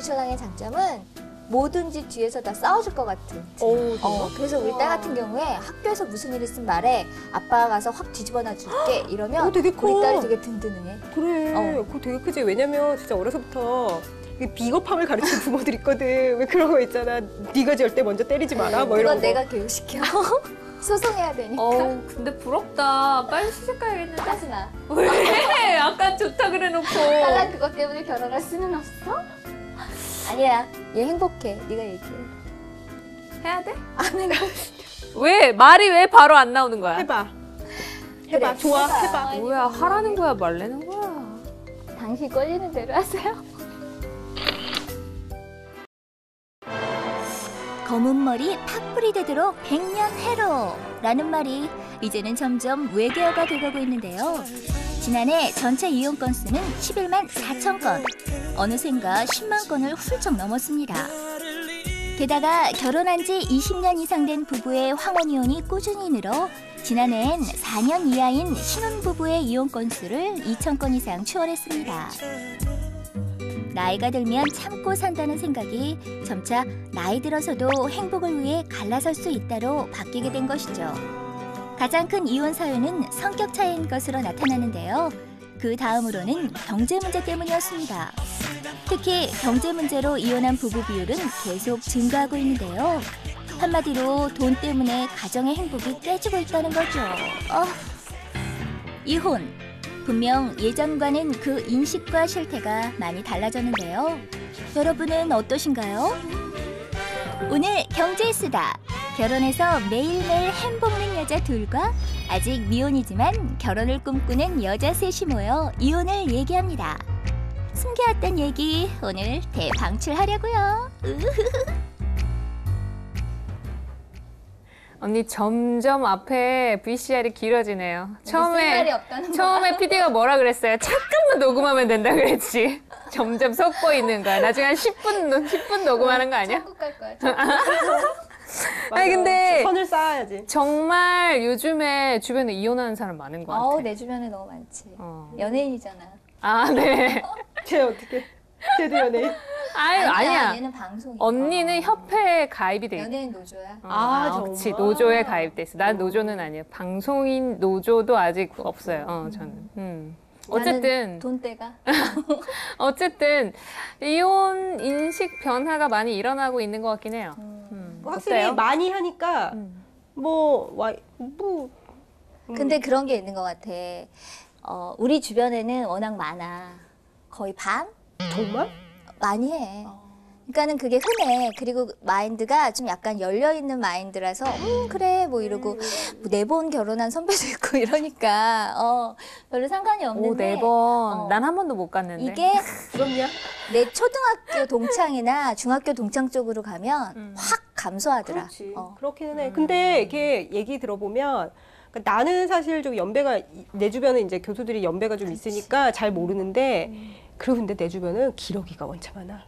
유리천왕의 장점은 뭐든지 뒤에서 다 싸워줄 것 같은. 그래서 우리 딸 같은 경우에 학교에서 무슨 일 있으면 말해. 아빠가 가서 확 뒤집어 놔줄게. 이러면 되게 커. 우리 딸이 되게 든든해. 그래, 그거 되게 크지. 왜냐면 진짜 어려서부터 비겁함을 가르치는 부모들 있거든. 왜 그런 거 있잖아. 네가 절대 먼저 때리지 마라. 뭐 이런 그건 거. 내가 교육시켜. 소송해야 되니까. 근데 부럽다. 빨리 시집 가야겠는데. 하지 마. 왜? 아까 좋다 그래놓고. 딸랑 그것 때문에 결혼할 수는 없어? 아니야. 얘 행복해. 네가 얘기해. 해야 돼? 안 행복해. 왜? 말이 왜 바로 안 나오는 거야? 해봐. 그래, 좋아. 해봐. 뭐야, 하라는 거야, 말라는 거야? 당신 꼴리는 대로 하세요. 검은 머리 팥불이 되도록 100년 해로 라는 말이 이제는 점점 외계어가 돼가고 있는데요. 지난해 전체 이용 건수는 11만 4천 건, 어느샌가 10만 건을 훌쩍 넘었습니다. 게다가 결혼한 지 20년 이상 된 부부의 황혼 이혼이 꾸준히 늘어 지난해엔 4년 이하인 신혼부부의 이혼 건수를 2천 건 이상 추월했습니다. 나이가 들면 참고 산다는 생각이 점차 나이 들어서도 행복을 위해 갈라설 수 있다로 바뀌게 된 것이죠. 가장 큰 이혼 사유는 성격 차이인 것으로 나타나는데요. 그 다음으로는 경제 문제 때문이었습니다. 특히 경제 문제로 이혼한 부부 비율은 계속 증가하고 있는데요. 한마디로 돈 때문에 가정의 행복이 깨지고 있다는 거죠. 이혼. 분명 예전과는 그 인식과 실태가 많이 달라졌는데요. 여러분은 어떠신가요? 오늘 경제의 수다. 결혼해서 매일매일 햄 볶는 여자 둘과 아직 미혼이지만 결혼을 꿈꾸는 여자 셋이 모여 이혼을 얘기합니다. 숨겨왔던 얘기 오늘 대방출하려고요. 언니 점점 앞에 VCR이 길어지네요. 말이 없다는 처음에 PD가 뭐라 그랬어요? 잠깐만 녹음하면 된다 그랬지. 점점 속고 있는 거야. 나중에 한 10분 녹음하는 거 아니야? 천국 갈 거야. 아니 근데 선을 쌓아야지. 정말 요즘에 주변에 이혼하는 사람 많은 것 같아. 내 주변에 너무 많지. 어. 연예인이잖아. 아, 네. 쟤 어떻게? 쟤도 연예인? 아니야. 얘는 방송이야. 언니는 협회에 가입이 돼 있어. 연예인 노조야. 정말? 그렇지. 노조에 가입돼 있어. 난 노조는 아니야. 방송인 노조도 아직 없어요. 저는. 어쨌든 돈대가. 어쨌든 이혼 인식 변화가 많이 일어나고 있는 것 같긴 해요. 확실히 어때요? 많이 하니까 근데 그런 게 있는 것 같아. 우리 주변에는 워낙 많아. 거의 반? 정말? 많이 해. 그러니까는 그게 흔해. 그리고 마인드가 좀 약간 열려있는 마인드라서 그래 뭐 이러고 뭐 4번 결혼한 선배도 있고 이러니까 별로 상관이 없는데 4번. 난 한 번도 못 갔는데. 이게 부럽냐? 내 초등학교 동창이나 중학교 동창 쪽으로 가면 확 감소하더라. 그렇지. 그렇기는 해. 근데 이게 얘기 들어보면 그러니까 나는 사실 좀 연배가 내 주변에 이제 교수들이 연배가 좀 있으니까 잘 모르는데 그리고 근데 내 주변은 기러기가 원체 많아.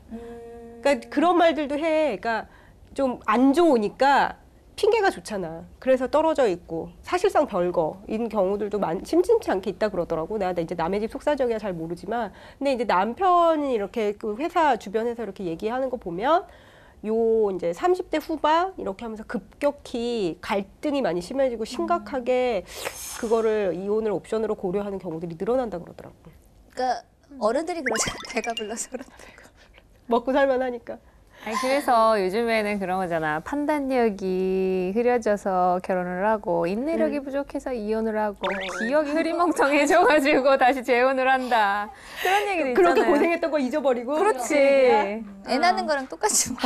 그러니까 그런 말들도 해. 그러니까 좀 안 좋으니까 핑계가 좋잖아. 그래서 떨어져 있고 사실상 별거인 경우들도 심심치 않게 있다 그러더라고. 내가 이제 남의 집 속사정이야 잘 모르지만 근데 이제 남편이 이렇게 그 회사 주변에서 이렇게 얘기하는 거 보면 요 이제 30대 후반 이렇게 하면서 급격히 갈등이 많이 심해지고 심각하게 그거를 이혼을 옵션으로 고려하는 경우들이 늘어난다 그러더라고. 그러니까 어른들이 그러잖아. 배가 불러서 그렇다고. 먹고 살만 하니까. 아니, 그래서 요즘에는 그런 거잖아. 판단력이 흐려져서 결혼을 하고 인내력이 부족해서 이혼을 하고 기억이 흐리멍텅해져가지고 다시 재혼을 한다. 그런 얘기도 있잖아요. 그렇게 고생했던 거 잊어버리고. 그렇지. 애 낳는 거랑 똑같이 뭐.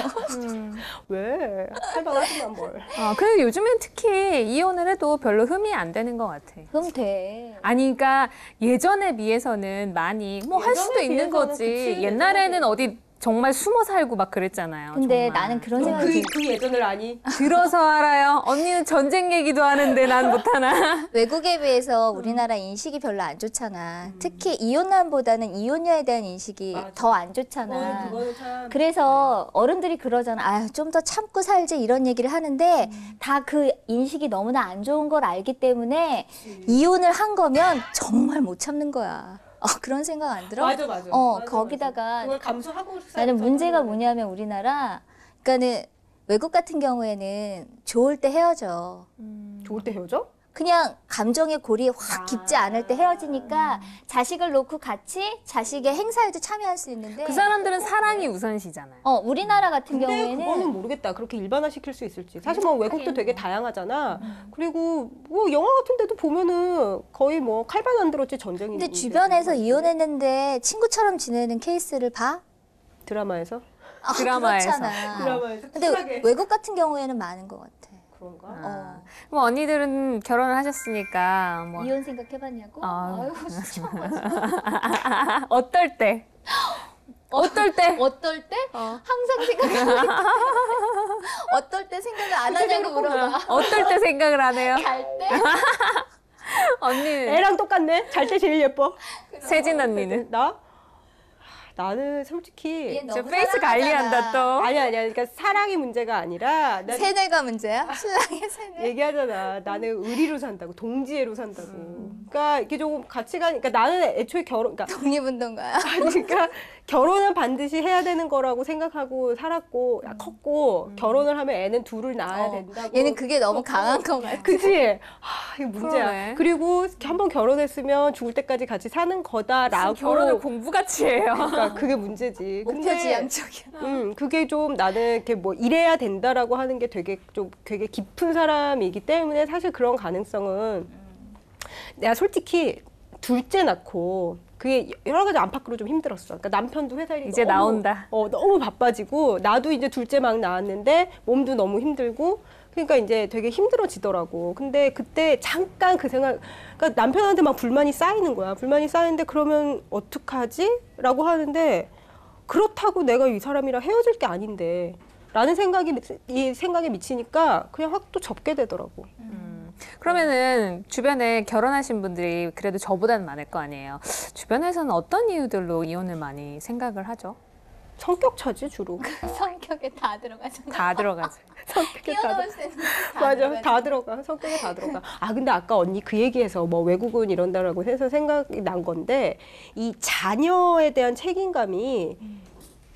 왜? 할만하지만 뭘. 근데 요즘엔 특히 이혼을 해도 별로 흠이 안 되는 것 같아. 그럼 돼. 아니, 그러니까 예전에 비해서는 많이 뭐 할 수도 있는 거지. 그치, 옛날에는 어디 정말 숨어 살고 막 그랬잖아요. 근데 정말. 나는 그런 생각이 그 예전을 아니? 들어서 알아요. 언니는 전쟁 얘기도 하는데 난 못하나. 외국에 비해서 우리나라 인식이 별로 안 좋잖아. 특히 이혼남보다는 이혼녀에 대한 인식이 더 안 좋잖아. 그거는 참. 그래서 어른들이 그러잖아. 좀 더 참고 살지 이런 얘기를 하는데 다 그 인식이 너무나 안 좋은 걸 알기 때문에 이혼을 한 거면 정말 못 참는 거야. 그런 생각 안 들어? 맞아. 거기다가 그걸 감수하고 나는 문제가 뭐냐면 우리나라, 그러니까는 외국 같은 경우에는 좋을 때 헤어져. 좋을 때 헤어져? 그냥 감정의 골이 확 깊지 않을 때 헤어지니까 자식을 놓고 같이 자식의 행사에도 참여할 수 있는데 그 사람들은 사랑이 우선시잖아요. 우리나라 같은 근데 경우에는 그거는 모르겠다. 그렇게 일반화시킬 수 있을지. 사실 뭐 외국도 되게 다양하잖아. 그리고 뭐 영화 같은 데도 보면은 거의 뭐 칼반 안 들었지 전쟁이. 근데 주변에서 이혼했는데 친구처럼 지내는 케이스를 봐? 드라마에서? 드라마에서. 그렇잖아. 드라마에서 근데 쿨하게. 외국 같은 경우에는 많은 것 같아. 그런가? 뭐 언니들은 결혼을 하셨으니까 뭐 이혼 생각해봤냐고? 아유, 진짜. 어떨 때? 어떨 때? 어떨 때? 항상 생각하고 어떨 때 생각을 안 하냐고 물어봐. 어떨 때 생각을 안 해요? 갈 때? 언니는 애랑 똑같네. 잘 때 제일 예뻐. 세진 언니는 나? 나는 솔직히 얘 저 너무 페이스 사랑하잖아. 관리한다 또. 아니야. 그러니까 사랑이 문제가 아니라 난 세뇌가 문제야? 신랑의 세뇌? 얘기하잖아. 나는 의리로 산다고, 동지애로 산다고. 그러니까 이게 조금 가치가, 그러니까 나는 애초에 그러니까 독립운동가야? 그러니까 결혼은 반드시 해야 되는 거라고 생각하고 살았고 컸고 결혼을 하면 애는 둘을 낳아야 된다고. 얘는 그게 너무 강한 거 같아. 그치? 이게 문제야. 그러네. 그리고 한번 결혼했으면 죽을 때까지 같이 사는 거다라고. 결혼을 공부같이 해요. 그러니까 그게 문제지. 목표지향적이야. 그게 좀 나는 이렇게 뭐 이래야 된다라고 하는 게 되게 깊은 사람이기 때문에 사실 그런 가능성은 내가 솔직히 둘째 낳고 그게 여러 가지 안팎으로 좀 힘들었어. 그러니까 남편도 회사 일이 이제 너무, 나온다. 너무 바빠지고 나도 이제 둘째 막 낳았는데 몸도 너무 힘들고 그러니까 이제 되게 힘들어지더라고. 근데 그때 잠깐 그 생각, 그러니까 남편한테 막 불만이 쌓이는 거야. 불만이 쌓이는데 그러면 어떡하지? 라고 하는데 그렇다고 내가 이 사람이랑 헤어질 게 아닌데 라는 이 생각에 미치니까 그냥 확 또 접게 되더라고. 그러면은 주변에 결혼하신 분들이 그래도 저보다는 많을 거 아니에요. 주변에서는 어떤 이유들로 이혼을 많이 생각을 하죠? 성격 차지 주로. 성격에 다 들어가잖아. 다 들어가죠. 성격에 다 끼워넣을 수 있는 다 맞아, 들어가지. 다 들어가. 성격에 다 들어가. 근데 아까 언니 그 얘기해서 뭐 외국은 이런다라고 해서 생각이 난 건데 이 자녀에 대한 책임감이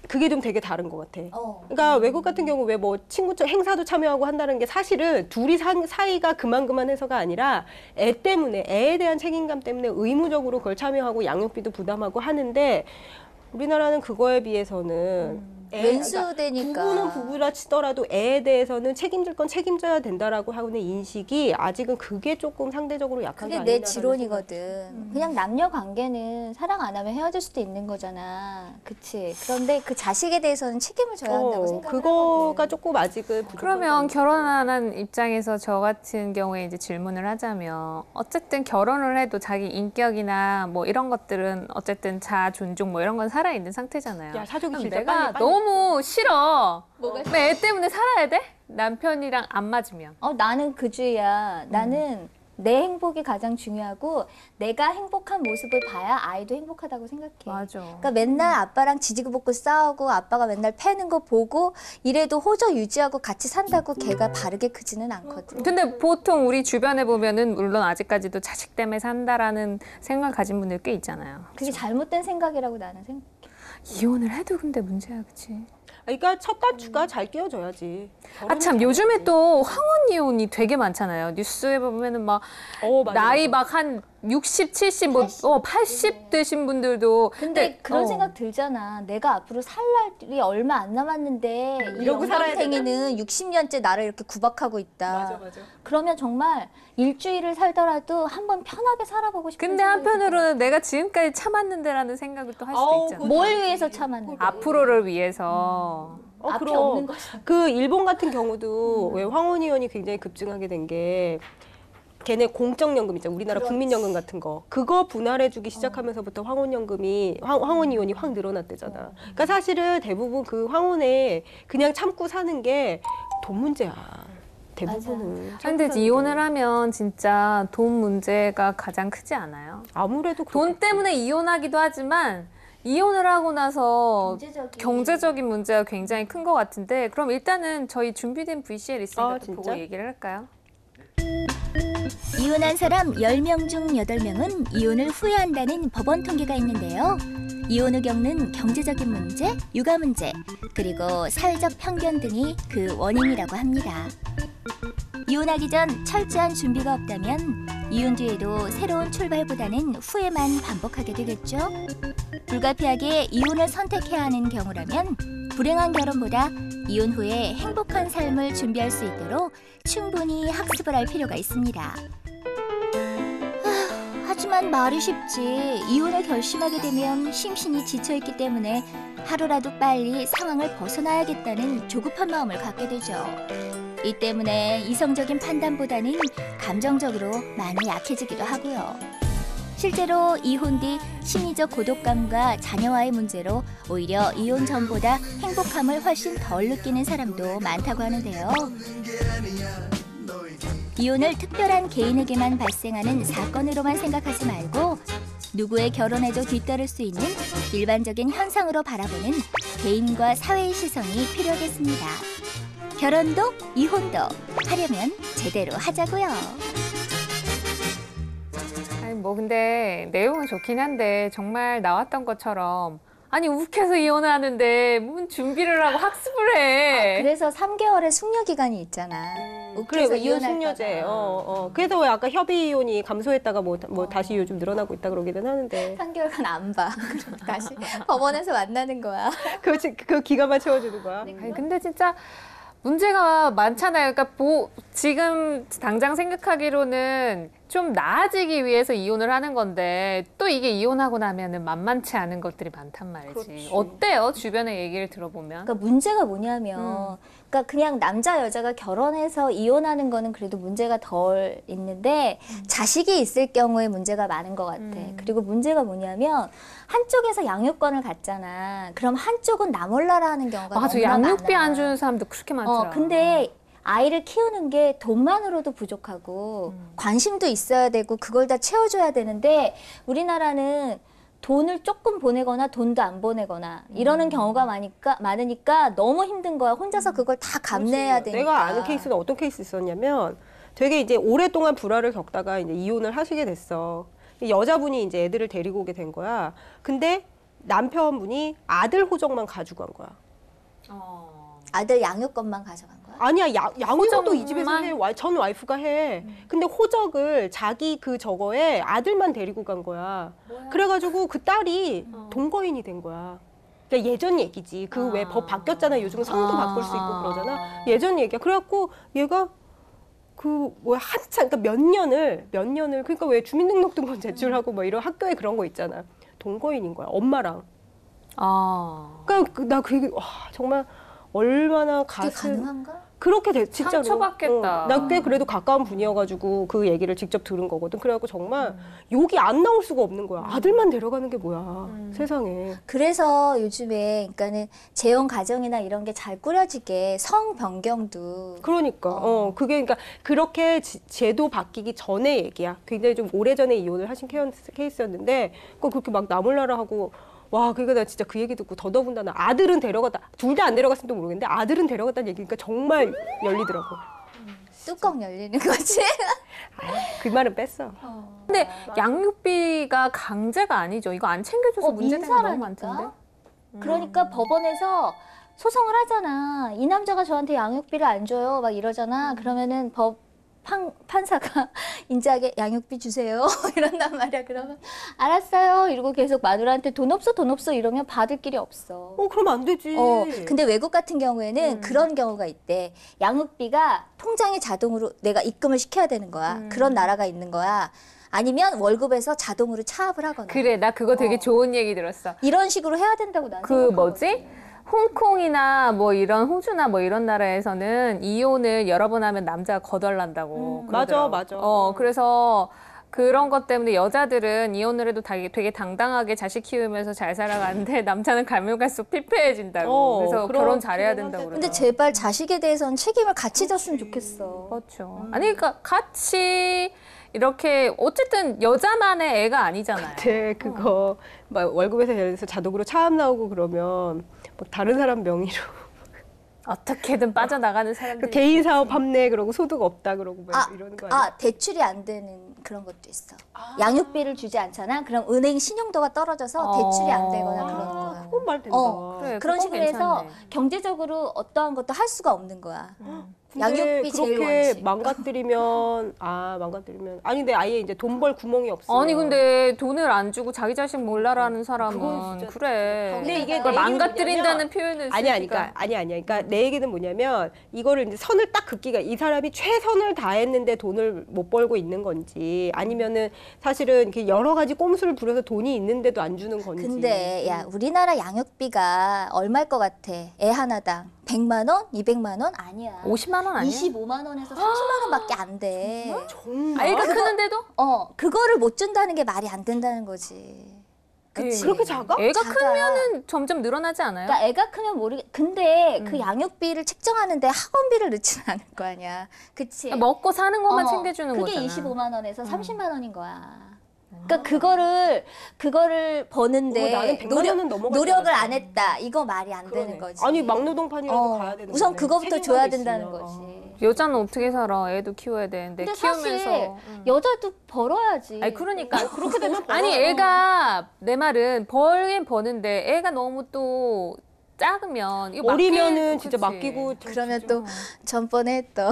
그게 좀 되게 다른 것 같아. 그러니까 외국 같은 경우 왜 뭐 친구처럼 행사도 참여하고 한다는 게 사실은 둘이 사이가 그만해서가 아니라 애 때문에, 애에 대한 책임감 때문에 의무적으로 그걸 참여하고 양육비도 부담하고 하는데 우리나라는 그거에 비해서는 왼수되니까. 부부는 부부라 치더라도 애에 대해서는 책임질 건 책임져야 된다라고 하는 인식이 아직은 그게 조금 상대적으로 약한 게 그게 아닌가. 내 지론이거든. 그냥 남녀 관계는 사랑 안 하면 헤어질 수도 있는 거잖아. 그치? 그런데 그 자식에 대해서는 책임을 져야 한다고 생각을 그거가 하거든. 조금 아직은 부족한 그러면 것 결혼 안 한 입장에서 저 같은 경우에 이제 질문을 하자면 어쨌든 결혼을 해도 자기 인격이나 뭐 이런 것들은 어쨌든 자아 존중 뭐 이런 건 살아있는 상태잖아요. 야, 사족이 그럼 길다. 내가 빨리. 너무 싫어. 뭐가 왜 애 때문에 살아야 돼? 남편이랑 안 맞으면. 나는 그 주의야. 나는 내 행복이 가장 중요하고 내가 행복한 모습을 봐야 아이도 행복하다고 생각해. 맞아. 그러니까 맨날 아빠랑 지지고 볶고 싸우고 아빠가 맨날 패는 거 보고 이래도 호적 유지하고 같이 산다고 걔가 바르게 크지는 않거든. 근데 보통 우리 주변에 보면은 물론 아직까지도 자식 때문에 산다라는 생각을 가진 분들 꽤 있잖아요. 그게 잘못된 생각이라고 나는 생각해. 이혼을 해도 근데 문제야, 그치? 그러니까 첫 단추가 잘 끼워져야지. 아 참 요즘에 또 황혼 이혼이 되게 많잖아요. 뉴스에 보면은 막 맞아, 나이 맞아. 막 한 60, 70, 80 되신 분들도 근데 그런 어. 생각 들잖아. 내가 앞으로 살 날이 얼마 안 남았는데 이 이러고 살아야 영감탱이는 60년째 나를 이렇게 구박하고 있다. 맞아. 그러면 정말 일주일을 살더라도 한번 편하게 살아보고 싶은 근데 생각이 한편으로는 내가 지금까지 참았는데라는 생각을 또 할 수도 아우, 있잖아. 들어. 뭘 위해서 참았는데. 앞으로를 위해서. 앞이 그럼. 없는 거잖아. 그 일본 같은 경우도 왜 황혼 이혼이 굉장히 급증하게 된 게 걔네 공적연금 있잖아. 우리나라 국민연금 같은 거. 그거 분할해주기 시작하면서부터 황혼연금이 황혼 이혼이 확 늘어났대잖아. 그러니까 사실은 대부분 그 황혼에 그냥 참고 사는 게 돈 문제야. 대부분은. 참고 근데 사는 이혼을 게. 하면 진짜 돈 문제가 가장 크지 않아요? 아무래도 돈 때문에 이혼하기도 하지만 이혼을 하고 나서 경제적인 문제가 굉장히 큰 것 같은데 그럼 일단은 저희 준비된 VCR 있으니까 또 진짜? 보고 얘기를 할까요? 이혼한 사람 10명 중 8명은 이혼을 후회한다는 법원 통계가 있는데요. 이혼 후 겪는 경제적인 문제, 육아 문제, 그리고 사회적 편견 등이 그 원인이라고 합니다. 이혼하기 전 철저한 준비가 없다면 이혼 뒤에도 새로운 출발보다는 후회만 반복하게 되겠죠. 불가피하게 이혼을 선택해야 하는 경우라면 불행한 결혼보다 이혼 후에 행복한 삶을 준비할 수 있도록 충분히 학습을 할 필요가 있습니다. 하지만 말이 쉽지 이혼을 결심하게 되면 심신이 지쳐있기 때문에 하루라도 빨리 상황을 벗어나야겠다는 조급한 마음을 갖게 되죠. 이 때문에 이성적인 판단보다는 감정적으로 많이 약해지기도 하고요. 실제로 이혼 뒤 심리적 고독감과 자녀와의 문제로 오히려 이혼 전보다 행복함을 훨씬 덜 느끼는 사람도 많다고 하는데요. 이혼을 특별한 개인에게만 발생하는 사건으로만 생각하지 말고 누구의 결혼에도 뒤따를 수 있는 일반적인 현상으로 바라보는 개인과 사회의 시선이 필요하겠습니다. 결혼도 이혼도 하려면 제대로 하자고요. 아니 뭐 근데 내용은 좋긴 한데 정말 나왔던 것처럼 아니 욱해서 이혼을 하는데 뭔 준비를 하고 학습을 해. 그래서 3개월의 숙려 기간이 있잖아. 그래, 욱해서 이혼 이혼할까 숙려제. 봐. 그래서 왜 아까 협의 이혼이 감소했다가 뭐 다시 요즘 늘어나고 있다 그러기는 하는데. 3개월간 안 봐. 그럼 다시 법원에서 만나는 거야. 그 기간만 채워주는 거야. 아니, 근데 진짜 문제가 많잖아요. 그러니까 지금 당장 생각하기로는 좀 나아지기 위해서 이혼을 하는 건데 또 이게 이혼하고 나면은 만만치 않은 것들이 많단 말이지. 그렇지. 어때요? 주변의 얘기를 들어보면. 그러니까 문제가 뭐냐면, 그러니까 그냥 남자 여자가 결혼해서 이혼하는 거는 그래도 문제가 덜 있는데 자식이 있을 경우에 문제가 많은 것 같아. 그리고 문제가 뭐냐면 한쪽에서 양육권을 갖잖아. 그럼 한쪽은 나 몰라라 하는 경우가 맞아, 너무나 양육비 많아. 안 주는 사람도 그렇게 많더라. 근데 아이를 키우는 게 돈만으로도 부족하고 관심도 있어야 되고 그걸 다 채워줘야 되는데 우리나라는 돈을 조금 보내거나 돈도 안 보내거나 이러는 경우가 많으니까 너무 힘든 거야. 혼자서 그걸 다 감내해야 그렇지. 되니까. 내가 아는 케이스는 어떤 케이스 있었냐면 되게 이제 오랫동안 불화를 겪다가 이제 이혼을 하시게 됐어. 여자분이 이제 애들을 데리고 오게 된 거야. 근데 남편분이 아들 호적만 가지고 간 거야. 아들 양육권만 가져간 거야? 아니야, 양육도 이 호적만? 집에서 해. 전 와이프가 해. 근데 호적을 자기 그 저거에 아들만 데리고 간 거야. 그래가지고 그 딸이 동거인이 된 거야. 그러니까 예전 얘기지. 그 왜 법 바뀌었잖아. 요즘 성도 바꿀 수 있고 그러잖아. 예전 얘기야. 그래갖고 얘가 그 뭐 한참 그러니까 몇 년을 그러니까 왜 주민등록등본 제출하고 뭐 이런 학교에 그런 거 있잖아. 동거인인 거야. 엄마랑. 그러니까 나 그 얘기 와 정말 얼마나 그게 가슴 가능한가? 그렇게 돼 진짜로. 상처받겠다. 나 꽤 그래도 가까운 분이어가지고 그 얘기를 직접 들은 거거든. 그래갖고 정말 욕이 안 나올 수가 없는 거야. 아들만 데려가는 게 뭐야 세상에. 그래서 요즘에 그러니까는 재혼 가정이나 이런 게 잘 꾸려지게 성 변경도 그러니까 그게 그러니까 그렇게 제도 바뀌기 전에 얘기야. 굉장히 좀 오래전에 이혼을 하신 케이스였는데 그걸 그렇게 막 나몰라라 하고 와, 그러니까 나 진짜 그 얘기 듣고 더더군다나 아들은 데려갔다. 둘 다 안 데려갔을지도 모르겠는데 아들은 데려갔다는 얘기니까 정말 열리더라고. 뚜껑 열리는 거지. 그 말은 뺐어. 근데 양육비가 강제가 아니죠. 이거 안 챙겨줘서 문제되는 거 너무 민사라니까? 많던데. 그러니까 법원에서 소송을 하잖아. 이 남자가 저한테 양육비를 안 줘요. 막 이러잖아. 그러면은 판사가 인자하게 양육비 주세요. 이런단 말이야. 그러면 알았어요. 이러고 계속 마누라한테 돈 없어 이러면 받을 길이 없어. 그럼 안 되지. 근데 외국 같은 경우에는 그런 경우가 있대. 양육비가 통장에 자동으로 내가 입금을 시켜야 되는 거야. 그런 나라가 있는 거야. 아니면 월급에서 자동으로 차압을 하거나. 그래, 나 그거 되게 좋은 얘기 들었어. 이런 식으로 해야 된다고 난 그 생각하거든. 뭐지? 홍콩이나 뭐 이런 호주나 뭐 이런 나라에서는 이혼을 여러 번 하면 남자가 거덜난다고. 맞아, 그러더라고. 맞아. 그래서 그런 것 때문에 여자들은 이혼을 해도 되게 당당하게 자식 키우면서 잘 살아가는데 남자는 가면 갈수록 피폐해진다고. 그래서 결혼 잘해야 된다고. 근데 그러더라고. 제발 자식에 대해서는 책임을 같이 졌으면 좋겠어. 그렇죠. 아니 그러니까 같이 이렇게 어쨌든 여자만의 애가 아니잖아요. 그거 막 월급에서 예를 들어서 자동으로 차압 나오고 그러면 뭐 다른 사람 명의로 어떻게든 빠져나가는 사람들. 그 개인 사업 합내 그러고 소득 없다 그러고 막 이러는 거 아니야? 대출이 안 되는 그런 것도 있어. 양육비를 주지 않잖아. 그럼 은행 신용도가 떨어져서 대출이 안 되거나 그러는 거야. 그건 말 된다. 그래, 그런 그거 식으로 해서 괜찮네. 경제적으로 어떠한 것도 할 수가 없는 거야. 근데 양육비 제일 그렇게 원칙. 망가뜨리면 아니 근데 아예 이제 돈 벌 구멍이 없어. 아니 근데 돈을 안 주고 자기 자식 몰라라는 사람은 그건 진짜- 그래. 근데 이게 그걸 내 얘기는 망가뜨린다는 표현을 아니야, 쓰니까. 아니야. 그러니까 내 얘기는 뭐냐면 이거를 이제 선을 딱 긋기가 이 사람이 최선을 다했는데 돈을 못 벌고 있는 건지 아니면은 사실은 이렇게 여러 가지 꼼수를 부려서 돈이 있는데도 안 주는 건지. 근데 야 우리나라 양육비가 얼마일 것 같아? 애 하나당 100만 원, 200만 원 아니야. 50만 원 아니야? 25만 원에서 30만 원밖에 안 돼. 정말 애가 크는데도? 그거를 못 준다는 게 말이 안 된다는 거지. 그치? 그렇게 작아? 애가 작아. 크면은 점점 늘어나지 않아요? 그러니까 애가 크면 근데 그 양육비를 책정하는데 학원비를 넣지는 않을 거 아니야. 그치? 그러니까 먹고 사는 것만 챙겨주는 그게 거잖아. 25만 원에서 30만 원인 거야. 그러니까 그거를 버는데 나는 100만 원은 넘어갈 줄 노력을 알았어. 안 했다. 이거 말이 안 되는 그러네. 거지. 아니 막노동판이라도 가야 되는 우선 거네. 그거부터 책임감이 줘야 있으면. 된다는 거지. 여자는 어떻게 살아? 애도 키워야 되는데 근데 키우면서. 사실 여자도 벌어야지. 아니 그러니까 그렇게 되면 벌어. 아니 애가 내 말은 벌긴 버는데 애가 너무 또 작으면 이거 어리면은 맡길- 진짜 그치. 맡기고 그러면 또 전번에 했던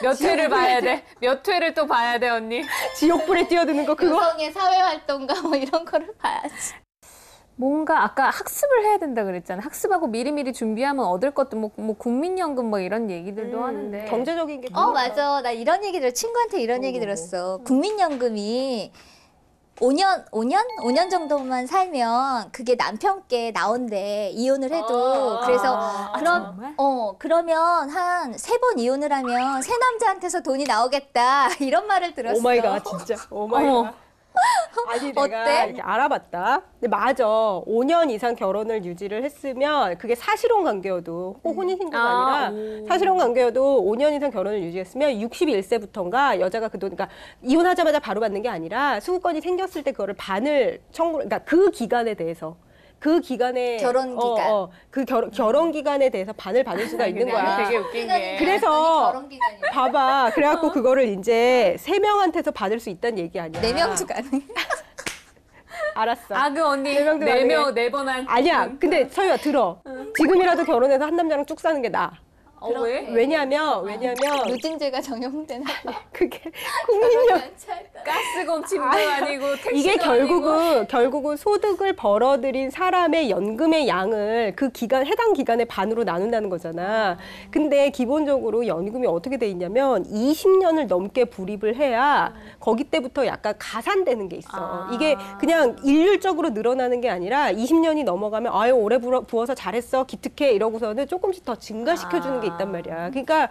몇 회를 봐야 돼? 몇 회를 또 봐야 돼 언니? 지옥불에 뛰어드는 거 그거. 여성의 사회활동가 뭐 이런 거를 봐야지. 뭔가 아까 학습을 해야 된다 그랬잖아. 학습하고 미리미리 준비하면 얻을 것도 뭐 국민연금 뭐 이런 얘기들도 하는데 경제적인 게 맞아. 나 이런 얘기 친구한테 이런 얘기 들었어. 국민연금이 5년 정도만 살면 그게 남편께 나온대. 이혼을 해도. 그래서 정말? 그러면 한 3번 이혼을 하면 새 남자한테서 돈이 나오겠다. 이런 말을 들었어. 오마이갓 진짜 오마이갓. 아니 내가 어때? 이렇게 알아봤다. 근데 맞아. 5년 이상 결혼을 유지를 했으면 그게 사실혼 관계여도 꼭 혼인신고가 아니라 사실혼 관계여도 5년 이상 결혼을 유지했으면 61세부터인가 여자가 그 돈, 그러니까 이혼하자마자 바로 받는 게 아니라 수급권이 생겼을 때 그거를 반을 청구, 그러니까 그 기간에 대해서 그 기간에 결혼 기간. 그 결혼 기간에 대해서 반을 받을 수가 있는 거야. 되게 웃긴 게. 그래서 결혼 기간이 봐봐. 그래갖고 그거를 이제 3명한테서 받을 수 있다는 얘기 아니야. 4명도 가능. 알았어. 아 그 언니 네 명도 가능해. 4번 한. 아니야. 근데 서유야 들어. 지금이라도 결혼해서 한 남자랑 쭉 사는 게 나아. 왜? 왜냐면 누진제가 적용되나? 그게 국민연 가스공 침도 아니고 택시도 이게 아니고. 결국은 소득을 벌어들인 사람의 연금의 양을 그 기간 해당 기간의 반으로 나눈다는 거잖아. 근데 기본적으로 연금이 어떻게 돼 있냐면 20년을 넘게 불입을 해야 거기 때부터 약간 가산되는 게 있어. 이게 그냥 일률적으로 늘어나는 게 아니라 20년이 넘어가면 아유 오래 부어서 잘했어 기특해 이러고서는 조금씩 더 증가시켜 주는 게 있단 말이야. 그러니까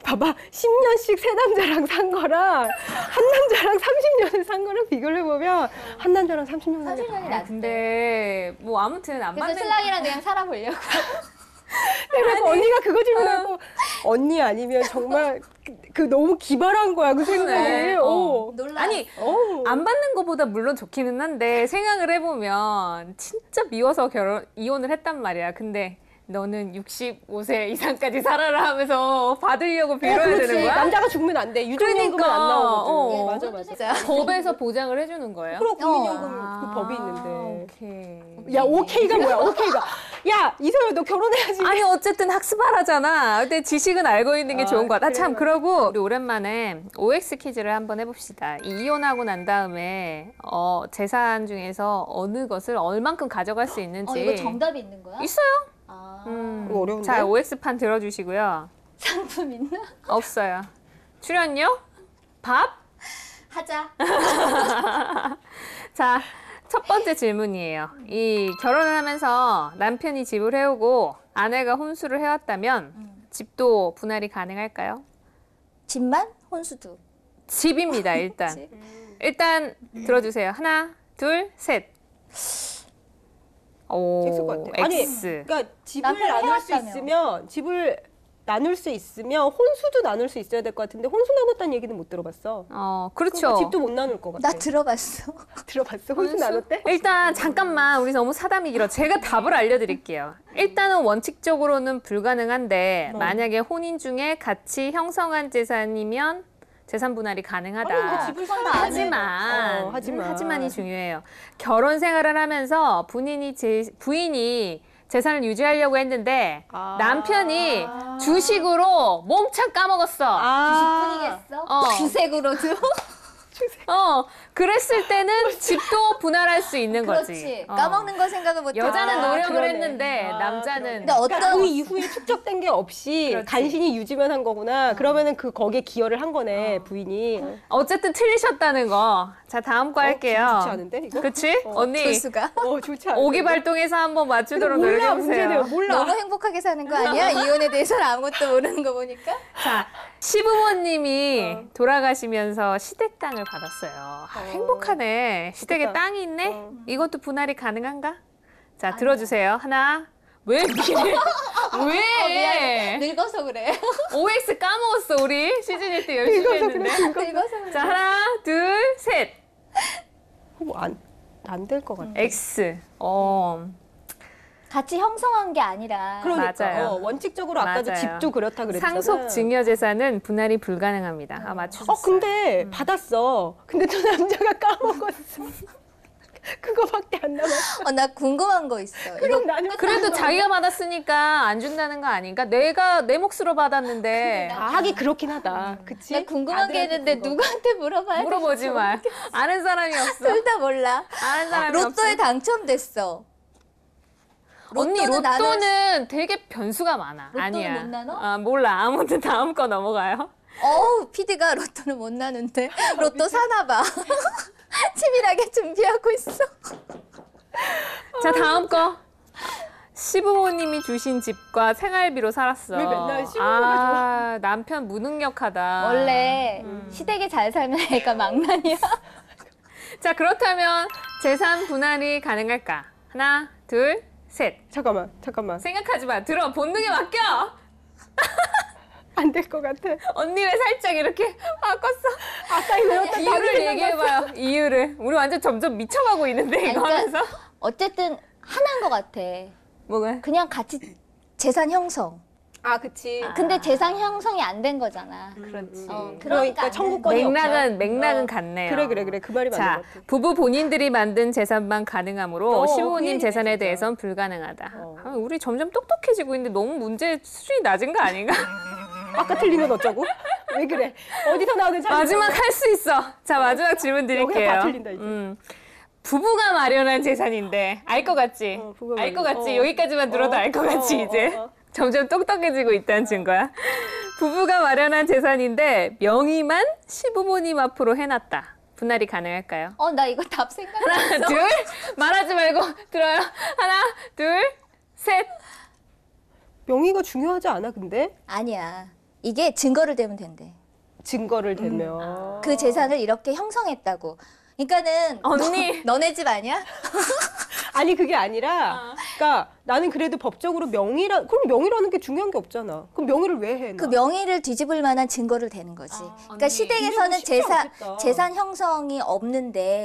봐봐 10년씩 새 남자랑 산 거랑 한 남자랑 30년을 산 거랑 비교를 해보면 한 남자랑 30년 산 게 30년이 아, 낫대. 근데 뭐 아무튼 안 그래서 맞는 신랑이랑 그냥 살아보려고. 그래서 언니가 그거 질문하고 언니 아니면 정말 그 너무 기발한 거야 그 생각이. 그래. 놀라. 아니 안 받는 것보다 물론 좋기는 한데 생각을 해보면 진짜 미워서 이혼을 했단 말이야. 근데 너는 65세 이상까지 살아라 하면서 받으려고 빌어야 그렇지. 되는 거야? 남자가 죽으면 안 돼. 유족연금은 그러니까, 안 나오거든. 어. 맞아 맞아. 진짜. 법에서 보장을 해주는 거예요? 그럼 국민연금 그 법이 있는데. 오케이. 야 오케이가 뭐야 오케이가. 야 이소연 너 결혼해야지. 아니 어쨌든 학습하라잖아. 근데 지식은 알고 있는 게 좋은 것 같아. 그래, 참 맞아. 그러고 우리 오랜만에 OX 퀴즈를 한번 해봅시다. 이혼하고 난 다음에 재산 중에서 어느 것을 얼만큼 가져갈 수 있는지. 이거 정답이 있는 거야? 있어요. 이거 어려운데? 자 OX판 들어주시고요. 상품 있나? 없어요. 출연료? 밥? 하자. 자, 첫 번째 질문이에요. 이 결혼을 하면서 남편이 집을 해오고 아내가 혼수를 해왔다면 집도 분할이 가능할까요? 집만 혼수도. 집입니다, 일단. 일단 들어주세요. 하나, 둘, 셋. 오, X일 것 같아. 아니, X. 그러니까 집을 남편이 나눌 수 해왔다며. 있으면 집을 나눌 수 있으면 혼수도 나눌 수 있어야 될 것 같은데 혼수 나눴다는 얘기는 못 들어봤어. 그렇죠. 그러니까 집도 못 나눌 것 같아. 나 들어봤어. 들어봤어? 혼수 나눴대? 일단 잠깐만 우리 너무 사담이 길어. 제가 답을 알려드릴게요. 일단은 원칙적으로는 불가능한데 만약에 혼인 중에 같이 형성한 재산이면 재산 분할이 가능하다. 아니, 뭐 집을 사면 안 해. 하지만. 하지만이 중요해요. 결혼 생활을 하면서 부인이 재산을 유지하려고 했는데 남편이 주식으로 몽창 까먹었어. 주식뿐이겠어? 주색으로도? 그랬을 때는 집도 분할할 수 있는 거지. 그렇지. 까먹는 거 생각을 못해. 여자는 노력을 그러네. 했는데 남자는 근데 어떤 그러니까 그 이후에 축적된 게 없이 그렇지. 간신히 유지만 한 거구나. 그러면은 거기에 기여를 한 거네, 부인이. 어쨌든 틀리셨다는 거. 자, 다음 거 할게요. 좋지 않은데, 이거? 그치? 언니, 조수가 좋지 않은데. 오기 발동해서 한번 맞추도록 몰라, 노력해보세요. 문제는 몰라. 너무 행복하게 사는 거 아니야? 이혼에 대해서는 아무것도 모르는 거 보니까. 자, 시부모님이 돌아가시면서 시댁 땅을 받았어요. 행복하네. 시댁에 좋겠다. 땅이 있네? 이것도 분할이 가능한가? 자, 들어주세요. 하나. 왜 미래? 왜? 늙어서 그래. OX 까먹었어, 우리. 시즌 1 때 열심히 했는데. 늙어서 그래. 자, 하나, 둘, 셋. 안 될 것 같아. X. 같이 형성한 게 아니라. 그러니까 맞아요. 원칙적으로 아까도 맞아요. 집도 그렇다 그랬잖아. 상속 증여 재산은 분할이 불가능합니다. 맞추셨어요. 근데 받았어. 근데 또 남자가 까먹었어. 그거밖에 안 남았어. 나 궁금한 거 있어. 그럼 나는 그래도 자기가 받았으니까 안 준다는 거 아닌가? 내가 내 몫으로 받았는데 하기 그렇긴 하다. 그치? 나 궁금한 게 있는데 누구한테 물어봐야 물어보지 마. 아는 사람이 없어. 둘 다 몰라. 아는 사람이 로또에 없어. 당첨됐어. 언니 로또는 되게 변수가 많아. 로또는 아니야. 못 나눠? 몰라. 아무튼 다음 거 넘어가요. PD가 로또는 못 나는데 로또 사나 봐. 치밀하게 준비하고 있어. 자, 다음 거. 시부모님이 주신 집과 생활비로 살았어. 왜 맨날 시부모가 남편 무능력하다. 원래 시댁에 잘 살면 애가 망나니야. 자, 그렇다면 재산 분할이 가능할까? 하나, 둘, 셋. 잠깐만. 생각하지 마. 들어. 본능에 맡겨. 안 될 것 같아. 언니 왜 살짝 이렇게 바꿨어? 아까 이거 이유를 얘기해봐요. 이유를. 우리 완전 점점 미쳐가고 있는데 이거 아니, 하면서. 어쨌든 하나인 것 같아. 뭐가? 그냥 같이 재산 형성. 그치. 근데 재산 형성이 안 된 거잖아. 그렇지. 그러니까 청구권이 맥락은 같네요. 그래. 그 말이 맞는 자, 것 같아. 부부 본인들이 만든 재산만 가능하므로 그 시부모님 얘기지, 재산에 진짜. 대해선 불가능하다. 우리 점점 똑똑해지고 있는데 너무 문제 수준이 낮은 거 아닌가? 아까 틀린 건 어쩌고? 왜 그래? 어디서 나오는 자료? 마지막 할 수 있어. 자, 마지막 질문 드릴게요. 여기서 다 틀린다, 이제. 부부가 마련한 재산인데 알 것 같지? 부부가 알 것 마련- 같지? 여기까지만 들어도 알 것 같지 이제? 점점 똑똑해지고 있다는 증거야. 부부가 마련한 재산인데 명의만 시부모님 앞으로 해놨다. 분할이 가능할까요? 나 이거 답 하나, 생각났어. 둘, 말하지 말고 들어요. 하나, 둘, 셋. 명의가 중요하지 않아, 근데? 아니야. 이게 증거를 대면 된대. 증거를 대면. 그 재산을 이렇게 형성했다고. 그러니까는 언니. 너네 집 아니야? 아니, 그게 아니라, 그러니까 나는 그래도 법적으로 그럼 명의라는 게 중요한 게 없잖아. 그럼 명의를 왜 해? 그 명의를 뒤집을 만한 증거를 대는 거지. 그러니까 언니. 시댁에서는 쉽지 않겠다. 재산 형성이 없는데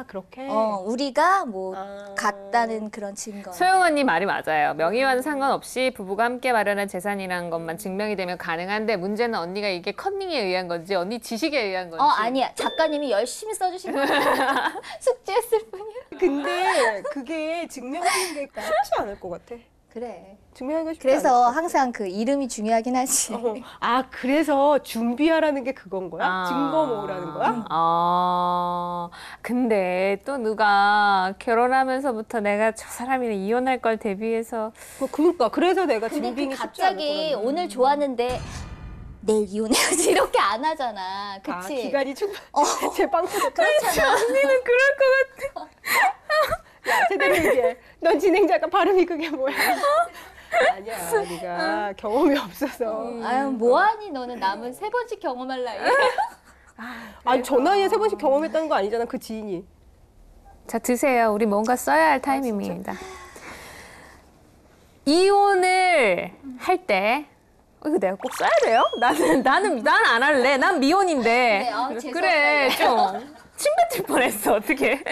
그렇게? 우리가 뭐 아. 같다는 그런 증거. 소영 언니 말이 맞아요. 명의와는 상관없이 부부가 함께 마련한 재산이라는 것만 증명이 되면 가능한데 문제는 언니가 이게 컨닝에 의한 건지 언니 지식에 의한 건지. 아니야. 작가님이 열심히 써주신 거야. 숙제했을 뿐이야. 근데 그게 증명하는 게 쉽지 않을 것 같아. 그래. 증명하기가 쉽지 그래서 않을 것 항상 그 이름이 중요하긴 하지. 같아. 그래서 준비하라는 게 그건 거야? 증거 모으라는 거야? 근데 또 누가 결혼하면서 내가 저 사람이랑 이혼할 걸 대비해서 그러니까 그래서 내가 근데 증빙이 쉽지 않을 갑자기 거라는 오늘 좋았는데 내일 이혼해야지 이렇게 안 하잖아. 그치? 기간이 충분. 제 빵꾸 됐다. 언니는 그럴 것 같아. 야, 제대로 얘기해. 넌 진행자가 발음이 그게 뭐야? 아니야, 네가 경험이 없어서. 아유 뭐하니 너는 남은 3번씩 경험할 나이에. 아니 저 나이에 3번씩 경험했다는 거 아니잖아, 그 지인이. 자, 드세요. 우리 뭔가 써야 할 타이밍입니다. 이혼을 할 때 이거 내가 꼭 써야 돼요? 나는 안 할래. 난 미혼인데. 네, 그래, 좀. 침 뱉을 뻔했어, 어떻게.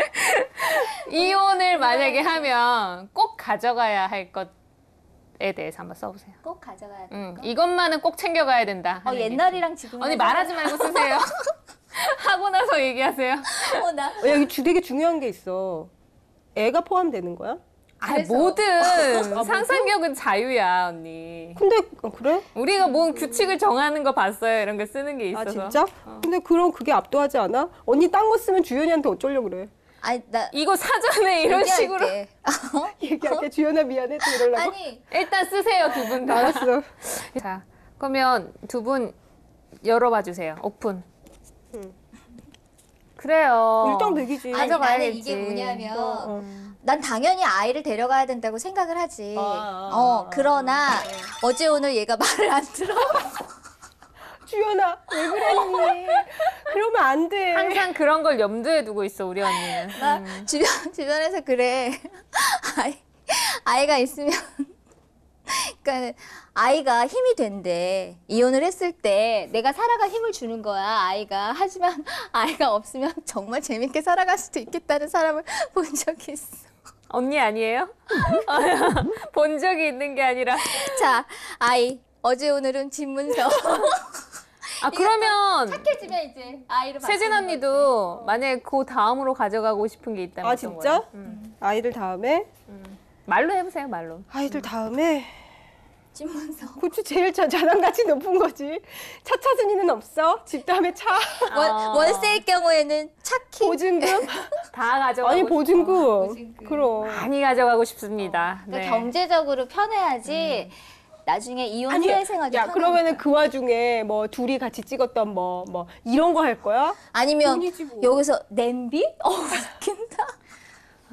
이혼을 만약에 하면 꼭 가져가야 할 것에 대해서 한번 써보세요. 꼭 가져가야 돼. 이것만은 꼭 챙겨가야 된다. 하는 게. 옛날이랑 지금. 언니 말하지 말고 쓰세요. 하고 나서 얘기하세요. 나. 여기 되게 중요한 게 있어. 애가 포함되는 거야? 그래서- 뭐든 상상력은 자유야, 언니. 근데 그래? 우리가 뭔 규칙을 정하는 거 봤어요. 이런 거 쓰는 게 아 있어서. 진짜? 근데 그럼 그게 압도하지 않아? 언니 딴 거 쓰면 주연이한테 어쩌려고 그래? 아니 나 이거 사전에 이런 식으로 얘기할게. 주연아 미안해 또 이러려고. 아니 일단 쓰세요, 두 분 다. 알았어. 자, 그러면 두 분 열어봐 주세요. 오픈. 그래요. 일단 내기지. 아니 가져가야겠지. 나는 이게 뭐냐면 어. 난 당연히 아이를 데려가야 된다고 생각을 하지. 아. 그러나 어제 오늘 얘가 말을 안 들어. 주연아 왜 그랬니? 그러면 안 돼. 항상 그런 걸 염두에 두고 있어, 우리 언니는. 나 주변에서 그래. 아이가 있으면 그러니까 아이가 힘이 된대. 이혼을 했을 때 내가 살아갈 힘을 주는 거야, 아이가. 하지만 아이가 없으면 정말 재밌게 살아갈 수도 있겠다는 사람을 본 적이 있어. 언니 아니에요? 본 적이 있는 게 아니라. 자, 아이. 어제 오늘은 집문서. 그러면 착해지면 이제 아이로 세진 바꾸는 언니도 만약에 그 다음으로 가져가고 싶은 게 있다면 아 어떤 진짜? 거예요? 아이들 다음에? 말로 해보세요, 말로. 아이들 다음에? 거지. 집문서. 그치 제일 자산가치 높은 거지. 차 차순위는 없어? 집 다음에 차. 월세일 경우에는 차키. 보증금? 다 가져가고 아니 싶어. 보증금. 그럼. 많이 가져가고 싶습니다. 네. 그러니까 경제적으로 편해야지 나중에 이혼 아니, 후의 생활도 야 편하니까. 그러면은 그 와중에 뭐 둘이 같이 찍었던 뭐 이런 거 할 거야? 아니면 돈이지 뭐. 여기서 냄비? 웃긴다.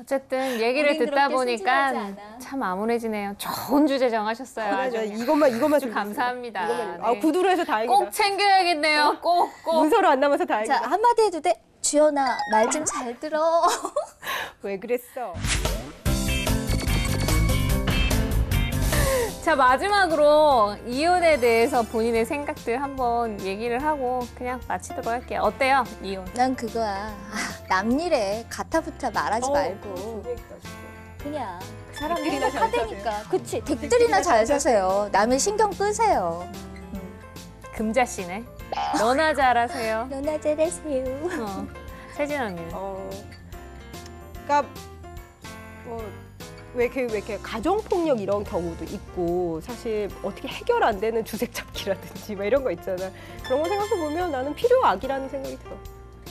어쨌든 얘기를 우린 듣다 그렇게 보니까 순진하지 않아. 참 암울해지네요. 좋은 주제 정하셨어요. 맞아. 아주. 이것만 아주 좀 감사합니다. 이것만. 네. 아 구두로 해서 다행이다. 꼭 챙겨야겠네요. 꼭. 문서로 안 남아서 다행이다. 자, 한마디 해도 돼? 주연아, 말 좀 잘 들어. 왜 그랬어? 자, 마지막으로 이혼에 대해서 본인의 생각들 한번 얘기를 하고 그냥 마치도록 할게요. 어때요? 이혼. 난 그거야. 남일에 가타부타 말하지 말고 좋은 얘기다, 진짜. 그냥 그 사람 댁들이나 잘 행복하다니까. 그치? 댁들이나 잘 사세요. 남의 신경 끄세요. 금자 씨네. 너나 잘하세요. 너나 잘하세요. 세진 언니는. 그러니까 왜 이렇게 가정 폭력 이런 경우도 있고 사실 어떻게 해결 안 되는 주색 잡기라든지 막 이런 거 있잖아. 그런 거 생각해 보면 나는 필요악이라는 생각이 들어.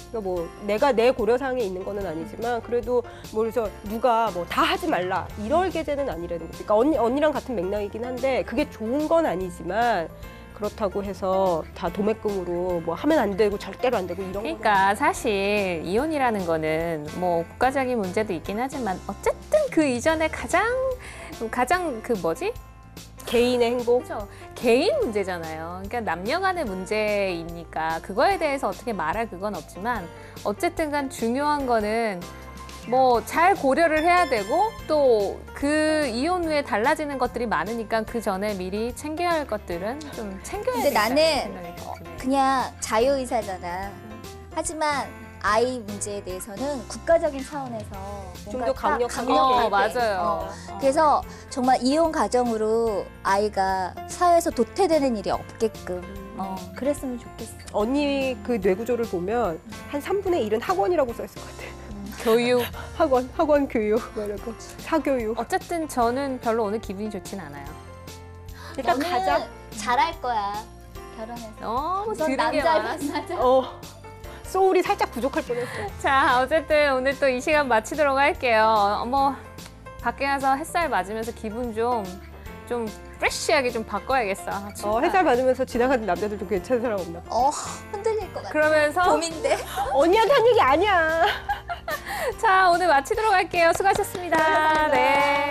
그러니까 뭐 내가 내 고려사항에 있는 거는 아니지만 그래도 뭐 그래서 누가 뭐 다 하지 말라 이럴 계제는 아니라는 거지. 그러니까 언니랑 같은 맥락이긴 한데 그게 좋은 건 아니지만 그렇다고 해서 다 도매금으로 뭐 하면 안 되고 절대로 안 되고 이런 거. 그러니까 사실 이혼이라는 거는 뭐 국가적인 문제도 있긴 하지만 어쨌든 그 이전에 가장 그 뭐지? 개인의 행복. 그렇죠. 개인 문제잖아요. 그러니까 남녀 간의 문제이니까 그거에 대해서 어떻게 말할 그건 없지만 어쨌든 간 중요한 거는 뭐 잘 고려를 해야 되고 또 그 이혼 후에 달라지는 것들이 많으니까 그 전에 미리 챙겨야 할 것들은 좀 챙겨야 근데 된다는 나는 생각이 드네요. 그냥 자유의사잖아. 하지만 아이 문제에 대해서는 국가적인 차원에서 좀 뭔가 더 딱 강력하게 강력하게. 맞아요. 그래서 정말 이혼 가정으로 아이가 사회에서 도태되는 일이 없게끔 그랬으면 좋겠어. 언니 그 뇌구조를 보면 한 3분의 1은 학원이라고 써있을 것 같아. 교육. 학원 교육, 뭐 이러고 사교육. 어쨌든 저는 별로 오늘 기분이 좋진 않아요. 일단 너는 가자. 잘할 거야. 결혼해서. 너무 우선 들은 게 남자를 많아. 만나자. 소울이 살짝 부족할 뻔했어. 자, 어쨌든 오늘 또 이 시간 마치도록 할게요. 뭐 밖에 가서 햇살 맞으면서 기분 좀 프레쉬하게 좀 바꿔야겠어. 햇살 받으면서 지나가는 남자들도 괜찮은 사람 없나? 흔들릴 것 같아. 그러면서 봄인데. 언니한테 한 얘기 아니야. 자, 오늘 마치도록 할게요. 수고하셨습니다. 네.